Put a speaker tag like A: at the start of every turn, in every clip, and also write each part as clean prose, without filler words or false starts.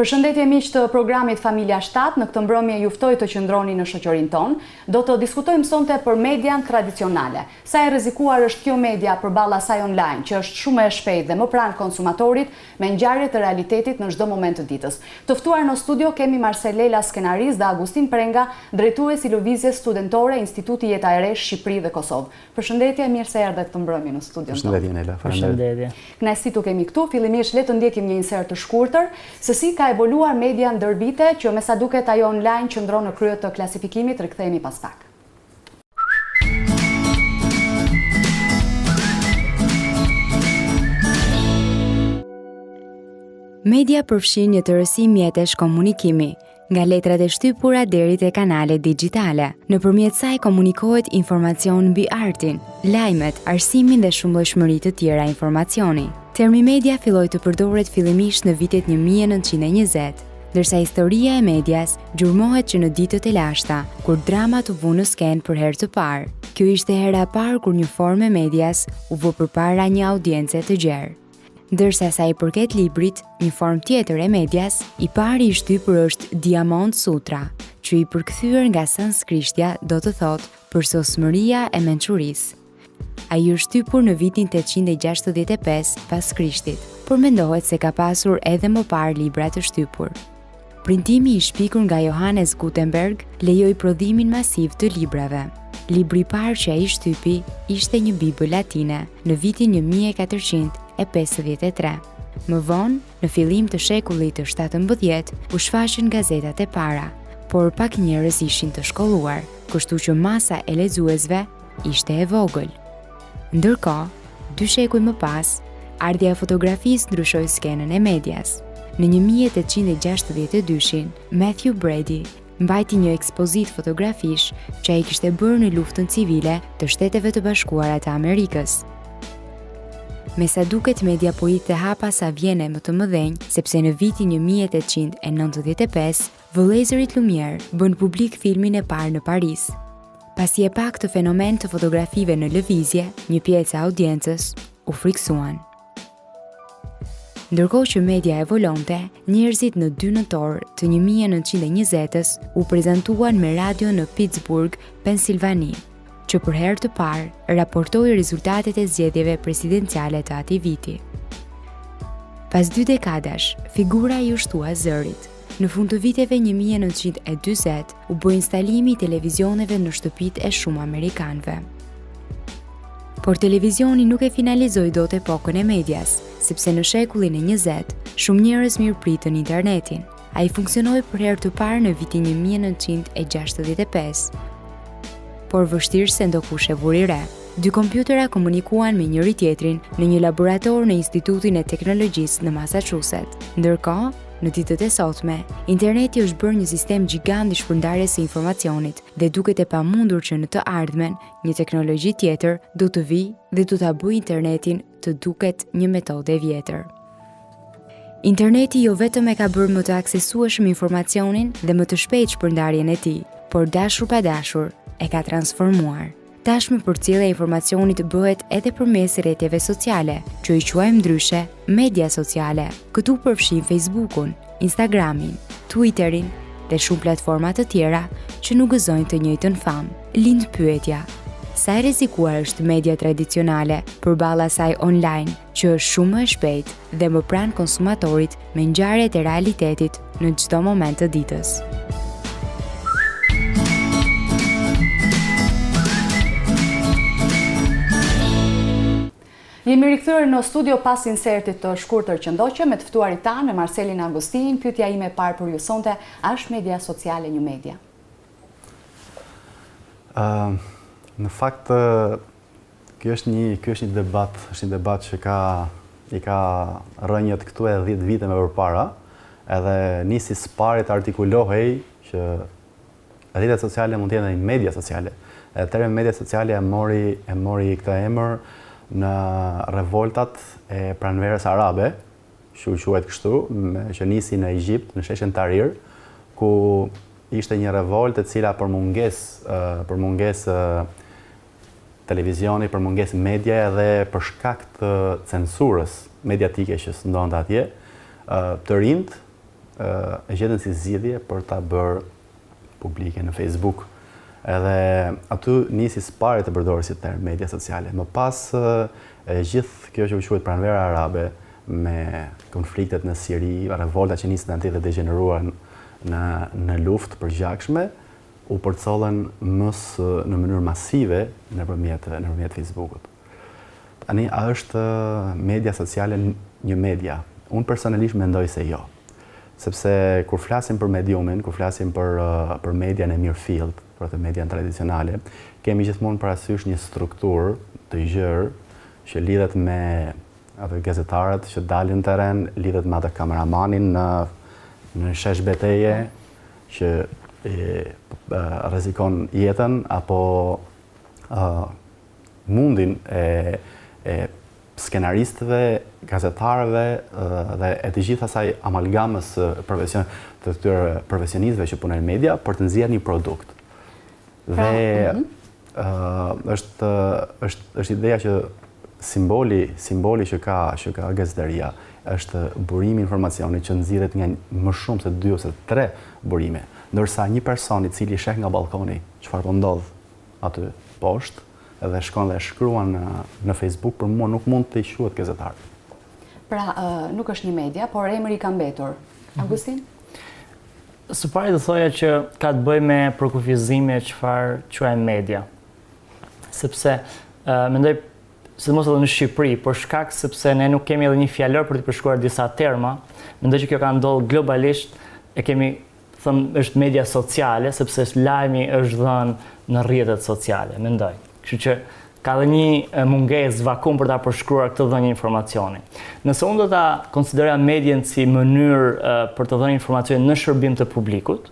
A: Përshëndetje miq të programit Familja 7, në këtë mbrëmje juftoj të qëndroni në shoqërinë tonë. Do të diskutojmë sonte për median tradicionale. Sa e rrezikuar është kjo media përballë asaj online, që është shumë e shpejtë dhe më pranë konsumatorit, me ngjarjet e realitetit në çdo moment të ditës. Të ftuar në studio kemi Marsel Lela, Skenarist, dhe Agustin Prenga, Drejtues i Levizjes Studentore Instituti Jeta Shqiperi dhe Kosovë. Përshëndetje, mirë se erdhe këtë mbrëmje në studion tonë.
B: Përshëndetje Nela, faleminderit.
A: Kënaqësi tu kemi këtu. Fillimisht le të ndjekim një insert të shkurtër se si ka evoluar media ndër vite, që me sa duket ajo online qëndron në krye të klasifikimit. Rikthehemi pas pak.
C: Media përfshin një tërësi mjetesh komunikimi, nga letrat e shtypura deri te kanalet digjitale. Nëpërmjet saj komunikohet informacion mbi artin, lajmet, arsimin dhe shumëllojshmëri të tjera informacioni. Termi media filloi të përdoret fillimisht në vitet 1920, ndërsa historia e medias gjurmohet që në ditët e lashta, kur drama u vu në skenë për herë të parë. Kjo ishte hera e parë kur një formë e medias u vë përpara një audience të gjerë. Ndërsa sa i përket librit, një formë tjetër e medias, i pari i shtypur është Diamond Sutra, që i përkthyer nga sanskrishtia do të thotë përsosmëria e mençurisë. Ai u shtypur në vitin 865 pas Krishtit, por mendohet se ka pasur edhe më parë libra të shtypur. Printimi i shpikur nga Johannes Gutenberg lejoi prodhimin masiv të librave. Libri i parë që ai shtypi ishte një Bibël latine në vitin 1453. Më vonë, në fillim të shekullit të 17, u shfaqën gazetat e para, por pak njerëz ishin të shkolluar, kështu që masa e lexuesve ishte e vogël. Ndërkohë, 2 shekuj më pas, ardhja e fotografisë ndryshoi skenën e medias. Në 1862, Matthew Brady mbajti një ekspozit fotografish që ai kishte bërë në luftën civile të Shteteve të Bashkuara të Amerikës. Me sa duket, media po hitte hapa sa vjene më të mëdhenj, sepse në vitin 1895, vëllezërit Lumière bën publik filmin e parë në Paris. Pasi e pa këtë fenomen të fotografive në lëvizje, një pjesë e audiencës u friksuan. Ndërkohë që media evolonte, njerëzit në 2 nëntor të 1920-s u prezantuan me radio në Pittsburgh, Pensilvani, që për herë të parë raportoi rezultatet e zgjedhjeve presidenciale të atij viti. Pas 2 dekadash, figura i ushtua zërit. Në fund të viteve 1940 u bë instalimi i televizioneve në shtëpitë e shumë amerikanëve. Por televizioni nuk e finalizoi dot epokën e medias, sepse në shekullin e 20 shumë njerëz mirëpritën internetin. Ai funksionoi për herë të parë në vitin 1965. Por vështirë se ndokush e vuri re. 2 kompjutera komunikuan me njëri tjetrin në një laborator në Institutin e Teknologjisë në Massachusetts. Ndërkohë, në ditët e sotme, interneti është bërë një sistem gjigant i shpërndarjes së informacionit dhe duket e pamundur që në të ardhmen një teknologji tjetër do të vijë dhe do ta bëjë internetin të duket një metodë e vjetër. Interneti jo vetëm e ka bërë më të aksesueshëm informacionin dhe më të shpejtë shpërndarjen e tij, por dashur pa dashur e ka transformuar. Tashmë përcjellja e informacionit bëhet edhe përmes rrjeteve sociale, që i quajmë ndryshe media sociale. Këtu përfshin Facebookun, Instagramin, Twitterin dhe shumë platforma të tjera që nuk gëzojnë të njëjtën famë. Lind pyetja: sa e rrezikuar është media tradicionale përballë asaj online, që është shumë më e shpejtë dhe më pranë konsumatorit me ngjarjet e realitetit në çdo moment të ditës?
A: Jemi rikthyer në studio pas insertit të shkurtër që ndoqëm me të ftuarit tanë, me Marselin Agustin. Pyetja ime e parë për ju sonte: a është media sociale një media?
B: Në fakt, kjo është një debat që i ka rënjët këtu e 10 vite më përpara, edhe nisi s'pari të artikulohej që rrjetet sociale mund të jenë media sociale. Termi media sociale e mori këtë emër në revoltat e pranverës arabe, që quhet kështu, që nisi në Egjipt, në sheshin Tahrir, ku ishte një revoltë e cila për mungesë televizioni, për mungesë media dhe për shkak të censurës mediatike që ndonte atje, të rinjt e gjetën si zgjidhje për ta bërë publike në Facebook. Edhe aty nisi pari të përdorur si term media sociale. Më pas gjithë kjo që u quhet pranvera arabe me konfliktet në Siri, revolta që nisën aty dhe degeneruan në luftë përgjakshme, u përcollën në mënyrë masive nëpërmjet Facebookut. Tani, a është media sociale një media? Unë personalisht mendoj se jo. Sepse kur flasim për mediumin, kur flasim për median e mirëfillt, për të median tradicionale, kemi gjithmonë parasysh një strukturë të gjerë që lidhet me ato gazetarët që dalin në terren, lidhet me atë kameramanin në shesh beteje që rrezikon jetën apo mundin e skenaristëve, gazetarëve dhe e të gjithë asaj amalgamës të këtyre profesionistëve që punojnë në media për të nxjerrë një produkt. Dhe është ideja që simboli që ka gazeteria është burimi i informacionit që nxirret nga më shumë se 2 ose 3 burime, ndërsa një person i cili sheh nga balkoni çfarë po ndodh aty poshtë edhe shkon dhe shkruan në Facebook, për mua nuk mund të quhet gazetar.
A: Pra, nuk është një media, por emri ka mbetur. Agustin?
D: Së pari të thoja që ka të bëjë me përkufizime çfarë quajmë media. Sepse mendoj sidomos edhe në Shqipëri, për shkak sepse ne nuk kemi edhe një fjalor për të përshkruar disa terma, mendoj që kjo ka ndodhur globalisht, e kemi thënë është media sociale, sepse lajmi është dhënë në rrjetet sociale, mendoj. Kështu që ka dhe një mungesë vakum për ta përshkruar këtë dhënie informacioni. Nëse unë do ta konsideroja medien si mënyrë për të dhënë informacione në shërbim të publikut,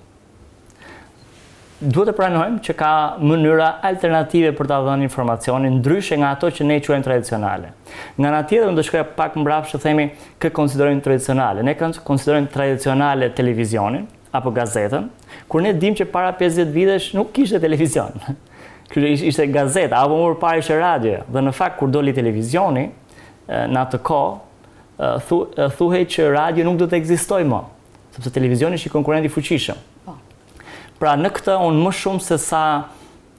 D: duhet të pranojmë që ka mënyra alternative për ta dhënë informacionin, ndryshe nga ato që ne quajmë tradicionale. Nga ana tjetër, unë do shkruaj pak mbrapsht të themi kë konsiderojmë tradicionale. Ne konsiderojmë tradicionale televizionin apo gazetën, kur ne dimë që para 50 vitesh nuk kishte televizion. Ishte gazeta, apo më përpara ishte radio. Dhe në fakt, kur doli televizioni, në atë kohë, thuhej që radio nuk do të ekzistojë më, sepse televizioni është një konkurrent i fuqishëm. Pra në këtë, unë më shumë se sa,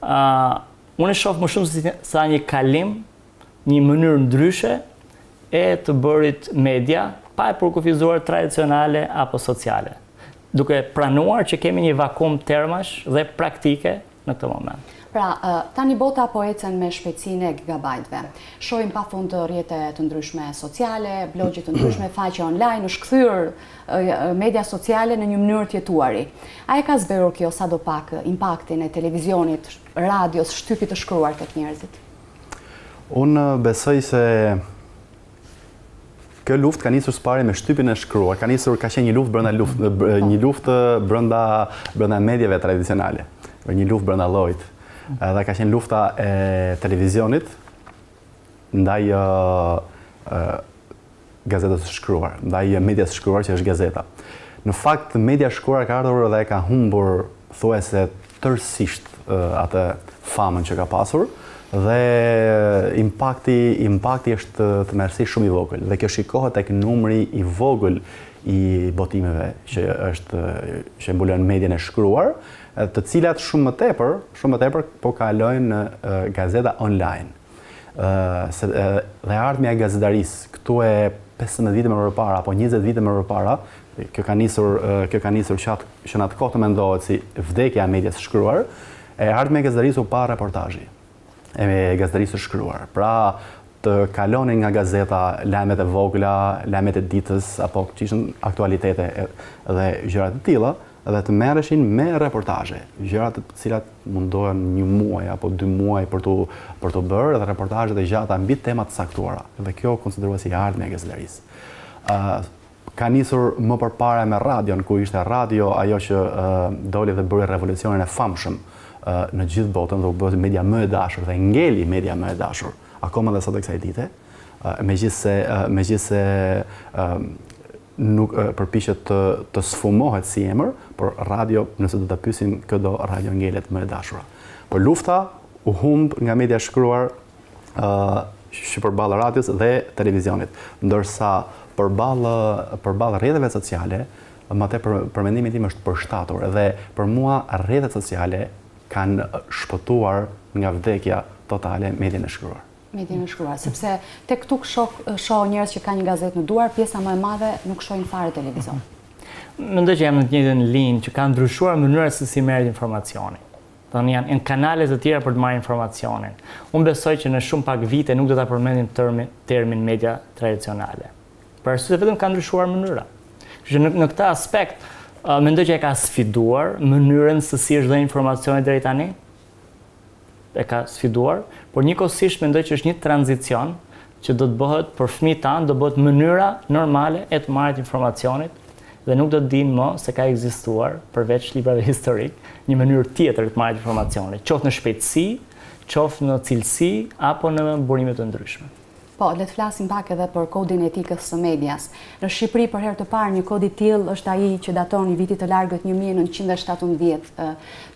D: unë e shoh më shumë se sa një kalim, një mënyrë ndryshe e të bërit media, pa e përkufizuar tradicionale apo sociale, duke pranuar që kemi një vakum termash dhe praktike në këtë moment.
A: Pra, tani bota po ecën me shpejtësinë e gigabajtëve. Shohim pafund rrjete të ndryshme sociale, blogje të ndryshme, faqe online, është kthyer media sociale në një mënyrë të jetuari. A e ka zbërur kjo sadopak impaktin e televizionit, radios, shtypit të shkruar tek njerëzit?
B: Unë besoj se kjo luftë ka nisur së pari me shtypin e shkruar, ka qenë një luftë brenda mediave tradicionale, një luftë brenda llojit. Dhe ka qenë lufta e televizionit ndaj gazetës së shkruar, ndaj medias së shkruar që është gazeta. Në fakt, media shkruar ka ardhur dhe ka humbur thuajse tërësisht atë famën që ka pasur dhe impakti është të merrësisht shumë i vogël dhe kjo shikohet tek numri i vogël i botimeve që mbulon median e shkruar, të cilat shumë më tepër po kalojnë në gazeta online. Dhe ardhmja e gazetarisë këtu e 15 vite më përpara apo 20 vite më përpara, kjo ka nisur që në atë kohë të mendohet si vdekja e medias së shkruar, ardhmja e gazetarisë u pa reportazhi e gazetarisë së shkruar. Pra, të kalonin nga gazeta lajmet e vogla, lajmet e ditës apo që ishin aktualitete dhe gjëra të tilla, dhe të merreshin me reportazhe, gjëra të cilat mundohen 1 muaj apo 2 muaj për të bërë dhe reportazhe të gjata mbi tema të saktuara. Dhe kjo konsiderohet si ardhmja e gazetarisë. Ka nisur më përpara me radion, ku ishte radio ajo që doli dhe bëri revolucionin e famshëm në gjithë botën dhe u bë media më e dashur dhe ngeli media më e dashur akoma dhe sot e kësaj dite, megjithse nuk përpiqet të sfumohet si emër, por radio, nëse do ta pyesim këdo, radio ngelet më e dashura. Por lufta u humb nga media shkruar që përballë radios dhe televizionit, ndërsa përballë rrjeteve sociale më tepër për mendimin tim është përshtatur dhe për mua rrjetet sociale kanë shpëtuar nga vdekja totale median e shkruar.
A: Median e shkruar, sepse tek këtu shoh njerëz që kanë një gazetë në duar, pjesa më e madhe nuk shohin fare televizor.
D: Mendoj që jam në të njëjtën linjë, që kanë ndryshuar mënyra se si merret informacioni. Janë kanale të tjera për të marrë informacionin. Unë besoj që në shumë pak vite nuk do ta përmendim termin media tradicionale. Për arsye se vetëm kanë ndryshuar mënyra. Kështu që në këtë aspekt mendoj që e ka sfiduar mënyrën se si është dhënë informacioni deri tani. E ka sfiduar, por njëkohësisht mendoj që është një tranzicion që do të bëhet për fëmijët tanë, do bëhet mënyra normale e të marrit informacionit dhe nuk do të dinë më se ka ekzistuar përveç librave historik një mënyrë tjetër të marrit informacionit, qoftë në shpejtësi, qoftë në cilësi apo në burime të ndryshme.
A: Po, le të flasim pak edhe për kodin etikës së medias. Në Shqipëri për herë të parë një kod i tillë është ai që daton i vitit të largët 1917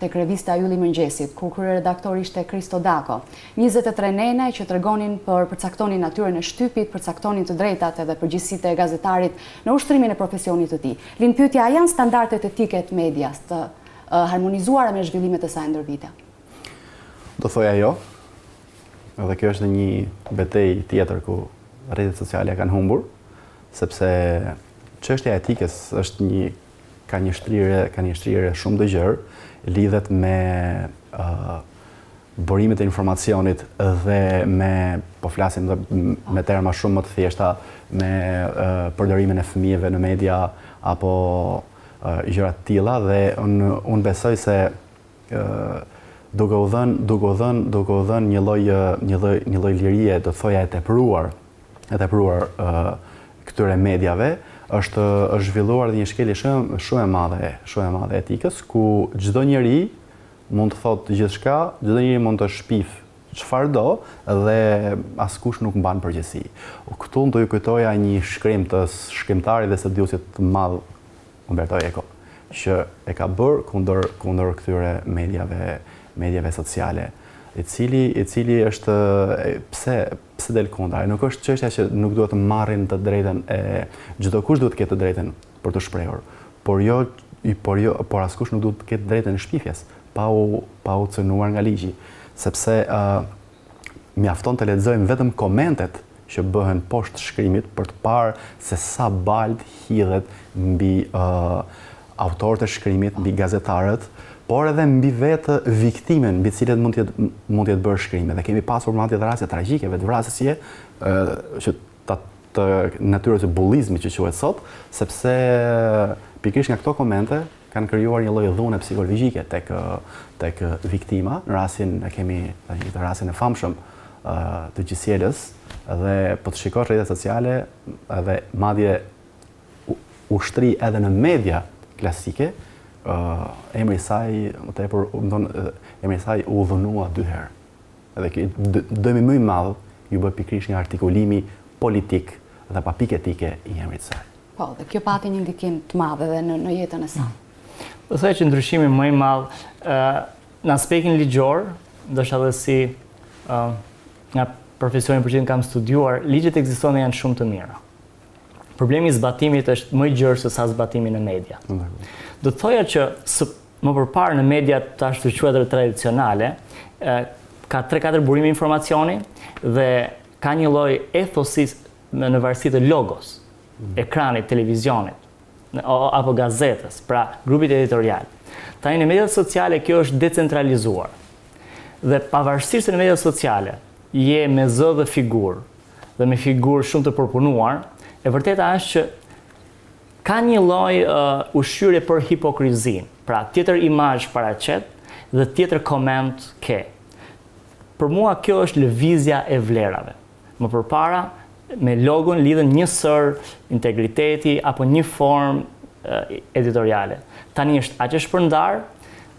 A: tek revista Ylli i Mëngjesit, ku kryeredaktor ishte Kristo Dako. 23 nene që tregonin përcaktonin natyrën e shtypit, përcaktonin të drejtat edhe përgjegjësitë e gazetarit në ushtrimin e profesionit të tij. Lind pyetja, a janë standardet etike të medias të harmonizuara me zhvillimet e saj ndër vite?
B: Do thoja jo. Edhe kjo është një betejë tjetër ku rrjetet sociale kanë humbur, sepse çështja e etikës është ka një shtrire shumë të gjerë, lidhet me burimet e informacionit dhe po flasim me terma shumë më të thjeshta, me përdorimin e fëmijëve në media apo gjëra të tilla dhe unë besoj se duke u dhënë një lloj lirie, do thoja e tepruar këtyre mediave, është zhvilluar dhe një shkelje shumë e madhe etikës, ku çdo njeri mund të thotë gjithçka, çdo njeri mund të shpif çfarë do dhe askush nuk mban përgjegjësi. Këtu do ju kujtoja një shkrim të shkrimtarit dhe studiusit të madh Umberto Eco, që e ka bërë kundër këtyre mediave sociale, i cili është pse del kundra. Nuk është çështja që nuk duhet të marrin të drejtën çdo kush duhet të ketë të drejtën për të shprehur, por askush nuk duhet të ketë drejtën e shpifjes pa u cënuar nga ligji, sepse mjafton të lexojmë vetëm komentet që bëhen poshtë shkrimit për të parë se sa balt hidhet mbi autorët e shkrimit, mbi gazetarët, por edhe mbi vetë viktimen, mbi cilët mund të jetë bërë shkrime. Dhe kemi pasur madje edhe raste tragjike, vetvrasësje, që të natyrës së bullizmit që quhet sot, sepse pikërisht nga këto komente kanë krijuar një lloj dhune psikologjike tek viktima. Në rastin e famshëm të Gjisjelës, dhe po të shikosh rrjetet sociale edhe madje ushtri edhe në media klasike, emri i saj u dhunua 2 herë. Edhe dëmi më i madh ju bë pikërisht një artikulimi politik dhe pa pikë etike i emrit të saj.
A: Po, dhe kjo pati një ndikim të madh edhe në jetën e saj.
D: Do thoj që ndryshimi më i madh në aspektin ligjor, ndoshta edhe si nga profesioni për që kam studiuar, ligjet ekzistojnë dhe janë shumë të mira. Problemi i zbatimit është më i gjerë se sa zbatimi në media. Do të thoja që më përpara në media të ashtu quajtura tradicionale, ka 3-4 burime informacioni dhe ka një lloj ethosi në varësi të logos, ekranit, televizionit apo gazetës, pra grupit editorial. Tani në mediat sociale kjo është decentralizuar. Dhe pavarësisht se në mediat sociale je me zë dhe figurë dhe me figurë shumë të përpunuar, e vërteta është që ka një lloj ushqyerje për hipokrizin, pra tjetër imazh paraqet dhe tjetër koment ke. Për mua kjo është lëvizja e vlerave. Më përpara me logon lidhen njësër integriteti apo një formë editoriale. Tani është aq e shpërndar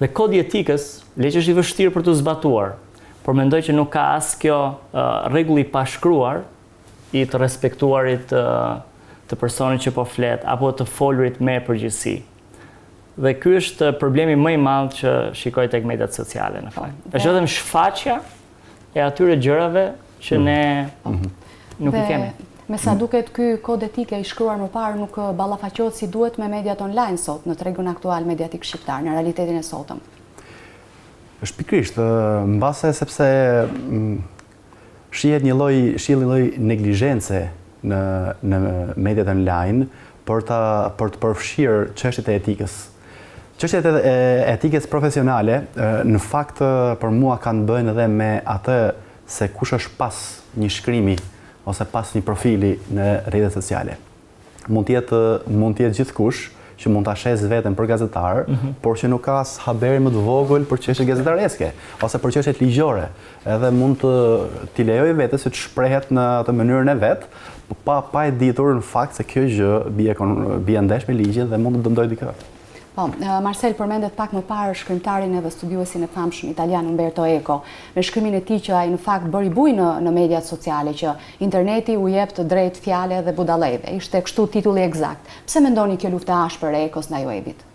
D: dhe kodi etikës leq është i vështirë për të zbatuar, por mendoj që nuk ka as kjo rregull i pashkruar i të respektuarit të personit që po flet, apo të folurit me përgjegjësi. Dhe ky është problemi më i madh që shikoj tek mediat sociale në fakt. Është vetëm shfaqja e atyre gjërave që ne nuk i kemi.
A: Me sa duket ky kod etike i shkruar më parë nuk ballafaqohet si duhet me mediat online sot në tregun aktual mediatik shqiptar, në realitetin e sotëm.
B: Është pikërisht, mbase sepse shihet një lloj neglizhence në mediat online për të përfshirë çështjet e etikës. Çështjet e etikës profesionale në fakt për mua kanë bëjnë edhe me atë se kush është pas një shkrimi ose pas një profili në rrjetet sociale. Mund të jetë gjithkush që mund ta shes veten për gazetar, por që nuk ka as haberi më të vogël për çështje gazetareske ose për çështje ligjore. Edhe mund t'i lejoj vetes që të shprehet në atë mënyrën e vet, pa e ditur në fakt se kjo gjë bie ndesh me ligjin dhe mund të dëmtojë dikë.
A: Po, Marsel përmendet pak më parë shkrimtarin edhe studiuesin e famshëm italian Umberto Eco, me shkrimin e tij që ai në fakt bëri buj në mediat sociale që interneti u jep të drejtë fjale dhe budallëve. Ishte kështu titulli eksakt. Pse mendoni kjo luftë e ashpër e Ecos ndaj webit?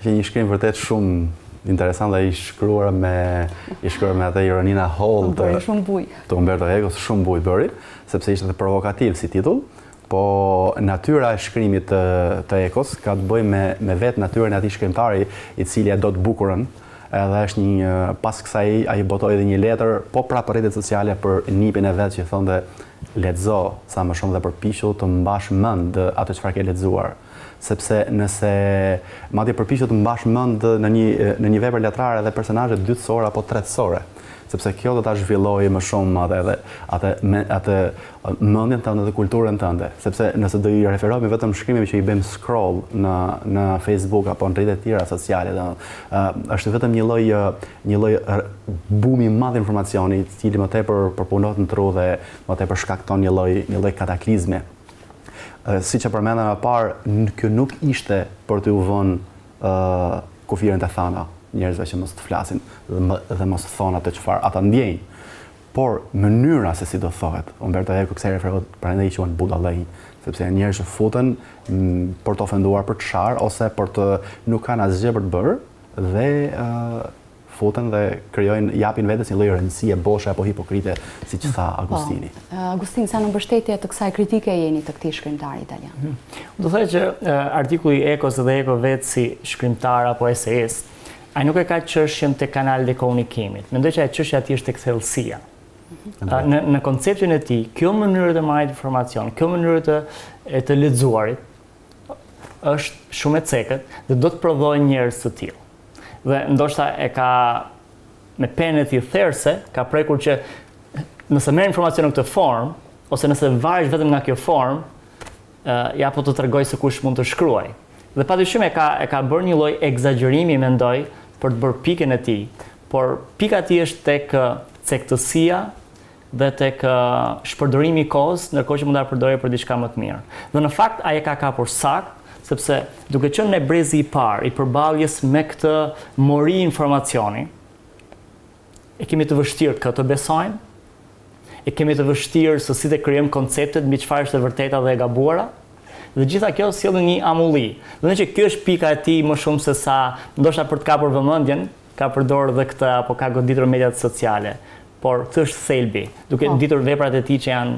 B: Është një shkrim vërtet shumë interesant dhe i shkruar me atë ironinë holl të Umberto Ecos, shumë buj bëri, sepse ishte provokativ si titull. Po natyra e shkrimit të Ecos ka të bëjë me vetë natyrën e atij shkrimtari i cili e do të bukurën, edhe është pas kësaj ai botoi edhe një letër po prapë rrjetet sociale për nipin e vet që thonte lexo sa më shumë dhe përpiqu të mbash mend atë çfarë ke lexuar. Sepse nëse madje përpiqu të mbash mend në një vepër letrare edhe personazhe dytësore apo tretësore, sepse kjo do ta zhvillojë më shumë atë mendjen tënde dhe kulturën tënde, sepse nëse do i referohemi vetëm shkrimeve që i bëjmë scroll në Facebook apo në rrjetet tjera sociale, është vetëm një lloj bumi i madh informacioni, i cili më tepër përpunohet në tru dhe më tepër shkakton një lloj kataklizme. Siç e përmenda më parë, kjo nuk ishte për t'u vënë kufirën të thana njerëzve që mos të flasin dhe mos të thonë atë çfarë ata ndjejnë. Por mënyra se si do thohet, Umberto Eco kësaj referohet prandaj quhen budallëj, sepse janë njerëz që futen për të ofenduar për çfarë ose për të nuk kanë asgjë për të bërë dhe futen dhe japin vetes një lloj rëndësie boshe apo hipokrite, siç tha Agustini.
A: Agustin, sa në mbështetje të kësaj kritike jeni të këtij shkrimtari italian?
D: Do thoj që artikulli Ecos dhe Eco vetë si shkrimtar apo eseist, ai nuk e ka çështjen te kanalet e komunikimit. Mendoj që çështja e tij është tek thellësia. Në konceptin e tij, kjo mënyrë të marrë informacion, kjo mënyrë të lexuarit është shumë e cekët dhe do të prodhojë njerëz të tillë. Dhe ndoshta e ka me penë e tij therse, ka prekur që nëse merr informacion në këtë formë ose nëse varesh vetëm nga kjo formë, ja po të tregoj se kush mund të shkruaj. Dhe padyshim e ka bërë një lloj egzagjerimi, mendoj, për të bërë pikën e tij, por pika e tij është tek cektësia dhe tek shpërdorimi i kohës, ndërkohë që mund ta përdorë për diçka më të mirë. Dhe në fakt ai e ka kapur sakt, sepse duke qenë në brezi i parë i përballjes me këtë mori informacioni, e kemi të vështirë këtë të besojmë, e kemi të vështirë se si të krijojmë konceptet mbi çfarë është e vërteta dhe e gabuara. Dhe gjitha kjo sjellën një amulli. Dhe që kjo është pika e tij më shumë se sa ndoshta për të kapur vëmendjen, ka përdorur dhe këtë apo ka goditur mediat sociale. Por këtë është thelbi, duke ditur veprat e tij që janë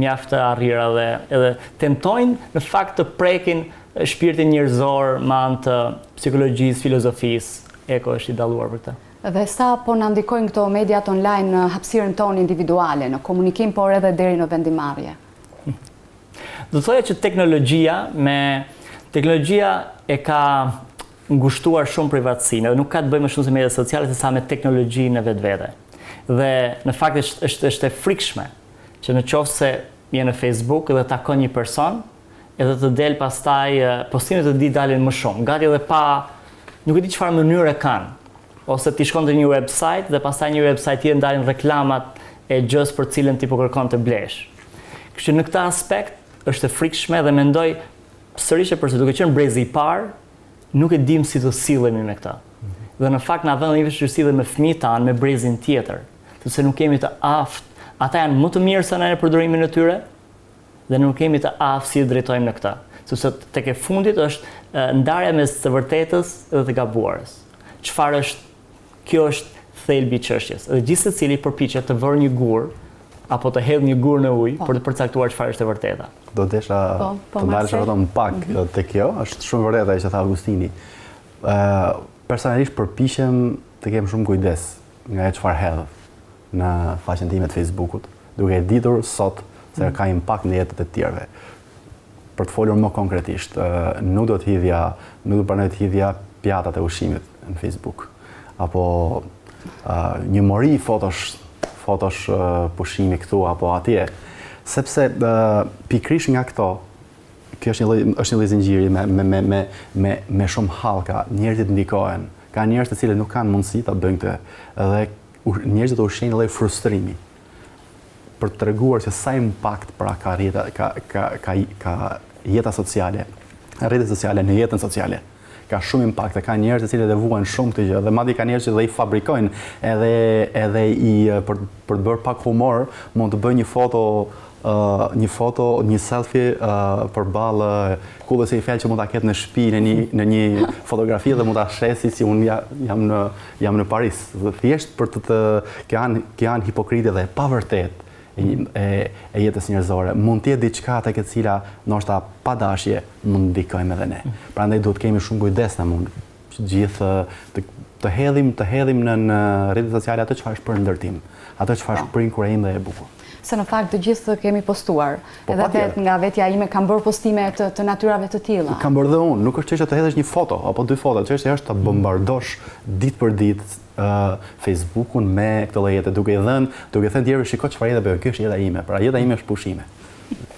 D: mjaft të arrira dhe edhe tentojnë në fakt të prekin shpirtin njerëzor me anë të psikologjisë, filozofisë. Eko është i dalluar për këtë.
A: Dhe sa po na ndikojnë këto mediat online në hapësirën tonë individuale, në komunikim, por edhe deri në vendimarrje?
D: Do të thoya që teknologjia e ka ngushtuar shumë privatësinë dhe nuk ka të bëjë më shumë se mediat sociale se sa me teknologjinë e vetvete. Dhe në fakt është e frikshme që në qoftë se je në Facebook dhe takon një person, edhe të del pastaj postimet e tij dalin më shumë, gati edhe pa nuk e di çfarë mënyre kanë. Ose ti shkon te një website dhe pastaj një website tjetër ndalin reklamat e gjës për cilën ti po kërkon të blesh. Kështu që në këtë aspekt është e frikshme dhe mendoj sërish përse duke qenë brezi i parë, nuk e dim si të sillemi me këtë. Dhe në fakt na vën një vështirësi dhe me fëmijët tanë, me brezin tjetër, sepse nuk kemi të aftë. Ata janë më të mirë se ne në përdorimin e tyre dhe nuk kemi të aftë si të drejtojmë në këtë. Sepse tek e fundit është ndarja mes të vërtetës dhe të gabuarës. Çfarë është? Kjo është thelbi i çështjes. Dhe gjithsecili përpiqet të vërë një gur apo të hedh një gur në ujë për të përcaktuar çfarë është e vërteta.
B: Do desha të ndalesha vetëm pak te kjo, është shumë vërtet ajo që tha Agustini. Personalisht përpiqem të kem shumë kujdes nga çfarë hedh në faqen time të Facebookut, duke ditur sot se ka impakt në jetët e tjerëve. Për të folur më konkretisht, nuk do pranoj të hidhja pjatat e ushqimit në Facebook, apo një mori fotosh pushimi këtu apo atje, sepse pikrish nga këto, kjo është një lloj zinxhiri me shumë hallka, njerëzit ndikohen, ka njerëz të cilët nuk kanë mundësi ta bëjnë këtë, dhe njerëzit ushin një lloj frustrimi për të treguar se sa impakt pra ka jeta sociale, rrjetet sociale në jetën sociale. Ka shumë impakt, ka njerëz të cilët e vuajnë shumë këtë gjë, dhe madje ka njerëz që i fabrikojnë edhe për të bërë pak humor, mund të bëjnë një selfie përballë kullës së Eiffel që mund ta ketë në shtëpi në një fotografi dhe mund ta shesi si unë jam në Paris. Dhe thjesht për të janë hipokrite dhe pa vërtet e jetës njerëzore. Mund të jetë diçka tek e cila ndoshta pa dashje mund ndikojmë edhe ne. Prandaj duhet kemi shumë kujdes na mund gjithë të hedhim në rrjetet sociale ato çfarë është për ndërtim, ato çfarë është për inkurim dhe e bukur.
A: Se në fakt të gjithë kemi postuar, edhe nga vetja ime kam bërë postime të natyrave të tilla.
B: Kam bërë dhe unë, nuk është çështja të hedhësh një foto apo 2 foto, çështja është të bombardosh ditë për ditë Facebookun me këtë lloj jete, duke thënë tjerëve shiko çfarë jete bëj, kjo është jeta ime, pra jeta ime është pushime.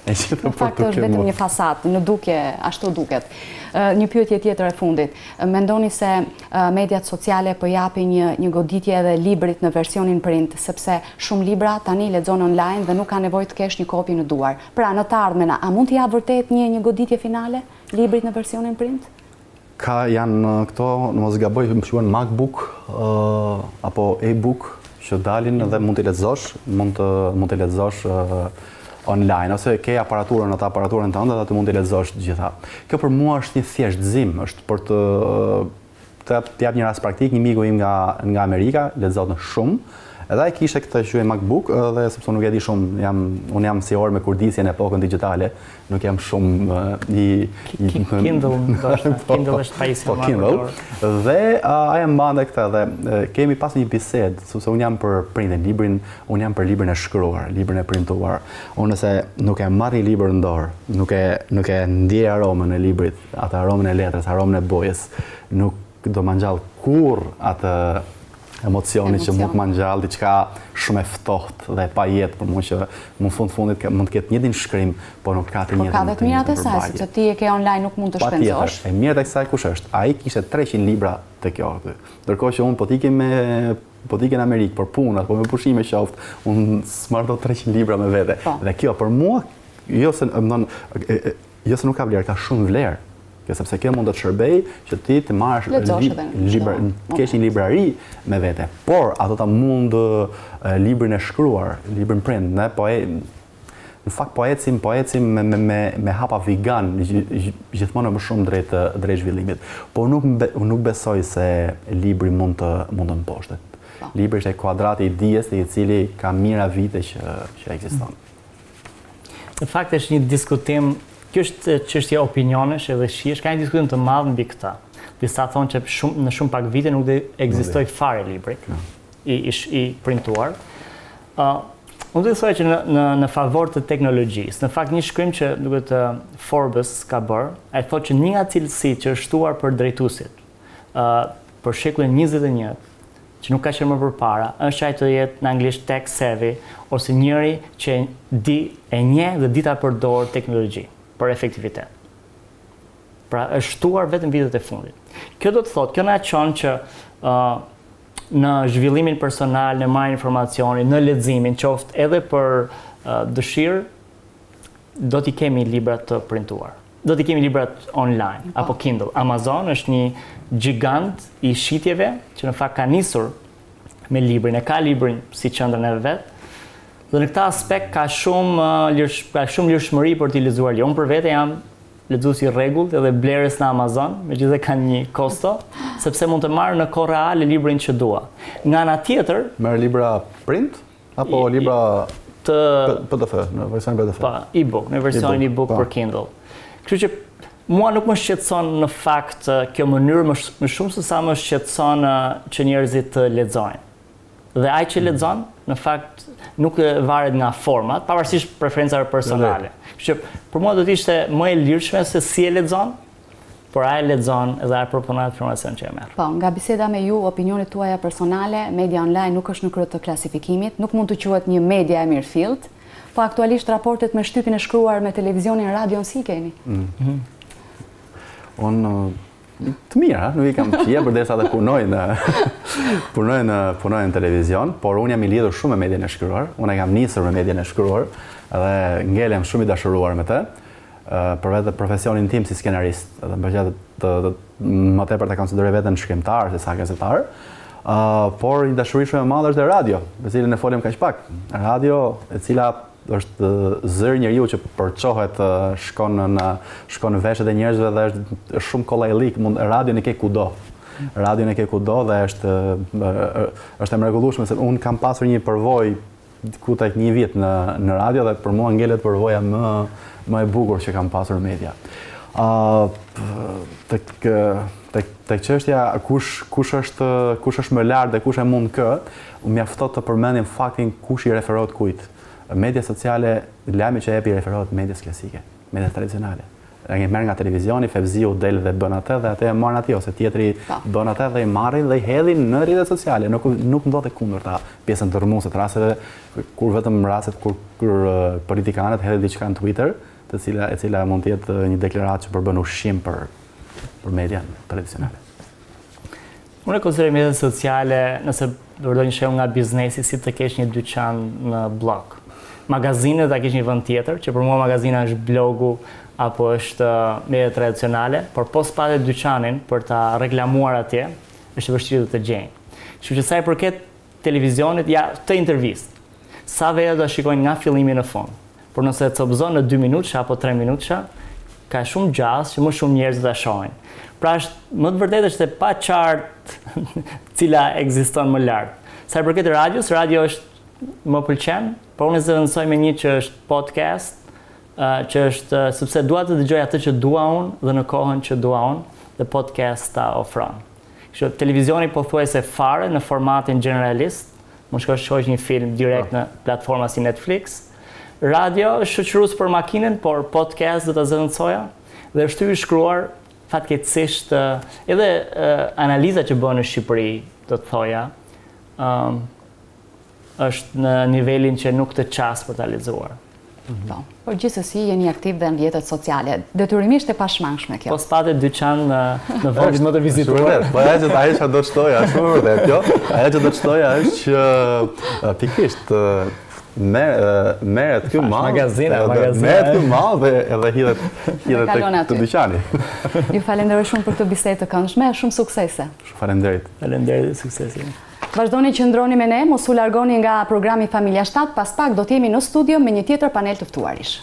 A: Në fakt është vetëm një fasadë, në dukje ashtu duket. Një pyetje tjetër e fundit. Mendoni se mediat sociale po japin një goditje edhe librit në versionin print, sepse shumë libra tani lexon online dhe nuk ka nevojë të kesh një kopje në duar. Pra në të ardhmen, a mund të jap vërtet një goditje finale librit në versionin print?
B: Janë këto, në mos gaboj, më quhen MacBook apo e-book që dalin dhe mund të lexosh, mund të lexosh online, ose ke aparaturën tënde dhe të mund të lexosh gjitha. Kjo për mua është një thjeshtëzim, është për të jap një rast praktik, një miku im nga Amerika, lexon shumë, edhe ai kishte këtë që quhet MacBook, dhe sepse nuk e di shumë, unë jam si orë me kurdisjen e epokën digjitale, nuk jam shumë
D: Kindle është pajisje.
B: Kindle. Dhe ai e mbante këtë dhe kemi pas një bisedë, sepse unë jam për printën, unë jam për librin e shkruar, librin e printuar. Unë nëse nuk e marr një libër në dorë, nuk e ndjej aromën e librit, atë aromën e letrës, aromën e bojës, nuk do ma ngjall kurrë atë emocioni që mund të ma ngjall diçka shumë e ftohtë dhe pa jetë, për mua që në fundit mund të ketë njëjtin shkrim, por nuk ka të njëjtin.
A: Por ka dhe të mirat e saj, sepse ti e ke online nuk mund të shpenzosh.
B: E mirat e kësaj kush është? Ai kishte 300 libra te kjo aty. Ndërkohë që unë po t'ikem në Amerikë për punë apo me pushime qoftë, unë s'marr dot 300 libra me vete. Dhe kjo për mua jo se nuk ka vlerë, ka shumë vlerë. Sepse kjo mund të të shërbej që ti të marrësh kesh një librari me vete. Por ato ta mund librin e shkruar, librin print, ne në fakt po ecim me hapa vegan gjithmonë më shumë drejt zhvillimit. Por nuk besoj se libri mund të mposhtet. Libri është kuadrati i dijes, i cili ka mijëra vite që ekziston.
D: Në fakt është një diskutim. Kjo është çështje opinionesh edhe shihesh, ka një diskutim të madh mbi këtë. Disa thonë që në shumë pak vite nuk do ekzistoj fare libri i printuar. Unë do të thoj që në favor të teknologjisë, në fakt një shkrim që duket Forbes ka bërë, ai thotë që një nga cilësitë që është shtuar për drejtuesit për shekullin 21, që nuk ka qenë më përpara, është që ai të jetë në anglisht tech savvy, ose njëri që e njeh dhe di ta përdor teknologji për efektivitet. Pra është shtuar vetëm vitet e fundit. Kjo do të thotë, kjo na çon që në zhvillimin personal, në marrjen informacioni, në leximin, qoftë edhe për dëshirë, do t'i kemi libra të printuar. Do t'i kemi librat online apo Kindle. Amazon është një gjigant i shitjeve që në fakt ka nisur me librin, e ka librin si qendrën e vet. Dhe në këtë aspekt ka shumë lirshmëri për t'i lexuar. Unë për vete jam lexues i rregullt edhe blerës në Amazon, megjithëse kanë një kosto, sepse mund të marr në kohë reale librin që dua. Nga ana tjetër,
B: merr libra print apo libra PDF, në versionin PDF.
D: Pa, e-book, në versionin e-book për Kindle. Kështu që mua nuk më shqetëson në fakt kjo mënyrë më shumë se sa më shqetëson që njerëzit të lexojnë. Dhe ai që lexon, në fakt nuk varet nga format, pavarësisht preferencave personale. Kështu që për mua do të ishte më e lirshme se si e lexon, por ai lexon dhe ai proponon informacion që e merr.
A: Po, nga biseda me ju, opinionit tuaja personale, media online nuk është në krye të klasifikimit, nuk mund të quhet një media e mirëfillt, po aktualisht raportet me shtypin e shkruar me televizionin, radion si keni?
B: Unë të mira, nuk i kam qia përderisa të punoj në televizion, por unë jam i lidhur shumë me median e shkruar. Unë e kam nisur me median e shkruar dhe ngelem shumë i dashuruar me të. Për vetë profesionin tim si skenarist, dhe më pëlqej më tepër të konsideroj veten shkrimtar se sa gazetar. Por një dashuri shumë e madhe është dhe radio, me cilën e folëm kaq pak. Radio e cila është zëri njeriu që përçohet, shkon në veshët e njerëzve dhe është shumë kollajlik, radion e ke kudo. Radion e ke kudo dhe është e mrekullueshme se unë kam pasur një përvojë ku tek një vit në radio dhe për mua ngelet përvoja më e bukur që kam pasur në media. Tek çështja kush është më lart dhe kush e mund kë, mjafton të përmendim faktin kush i referohet kujt. Media sociale, lajmi që jepi referohet medias klasike, medias tradicionale. E merr nga televizioni, Fevziu del dhe bën atë dhe atë e marrin atij ose tjetri bën atë dhe i marrin dhe i hedhin në rrjetet sociale. Nuk ndodhet kundërta pjesën të rrëmuese të rasteve kur vetëm rastet kur politikanët hedhin diçka në Twitter, e cila mund të jetë një deklaratë që përbën ushqim për median tradicionale.
D: Unë e konsideroj mediat sociale, nëse përdor një shembull nga biznesi, si të kesh një dyqan në blog. Magazinet ta kesh një vend tjetër, që për mua magazina është blogu apo është media tradicionale, por po s'patet dyqanin për ta reklamuar atje, është e vështirë të gjejnë. Kështu që sa i përket televizionit, ja të intervistë. Sa vete do shikojnë nga fillimi në fund. Por nëse copëzon në 2 minuta apo 3 minuta, ka shumë gjas që më shumë njerëz ta shohin. Pra është më të vërtetë është e paqartë cila ekziston më lart. Sa i përket radios, radio më pëlqen, por unë zëvendësoj me një që është podcast, që është sepse dua të dëgjoj atë që dua unë dhe në kohën që dua unë, dhe podcast ta ofron. Kështu televizioni pothuajse fare në formatin generalist, mund shkosh shohësh një film direkt në platforma si Netflix. Radio është shoqërues për makinën, por podcast do ta zëvendësoja dhe është i shkruar fatkeqësisht edhe analiza që bëhen në Shqipëri, do të thoja, është në nivelin që nuk të qas për ta lexuar.
A: Por gjithsesi jeni aktiv dhe në rrjetet sociale. Detyrimisht e pashmangshme kjo.
D: Po s'patet dyqan në vendin më të vizituar.
B: Po ajo që do të shtoja, shumë vërtet, jo. Ajo që do të shtoja është që pikërisht merret ky mall. Merret ky mall dhe edhe hidhet tek dyqani.
A: Ju falenderoj shumë për këtë bisedë të këndshme, shumë suksese.
B: Faleminderit.
D: Faleminderit, suksese.
A: Vazhdoni që ndroni me ne, mos u largoni nga programi Familja 7, pas pak do të jemi në studio me një tjetër panel të ftuarish.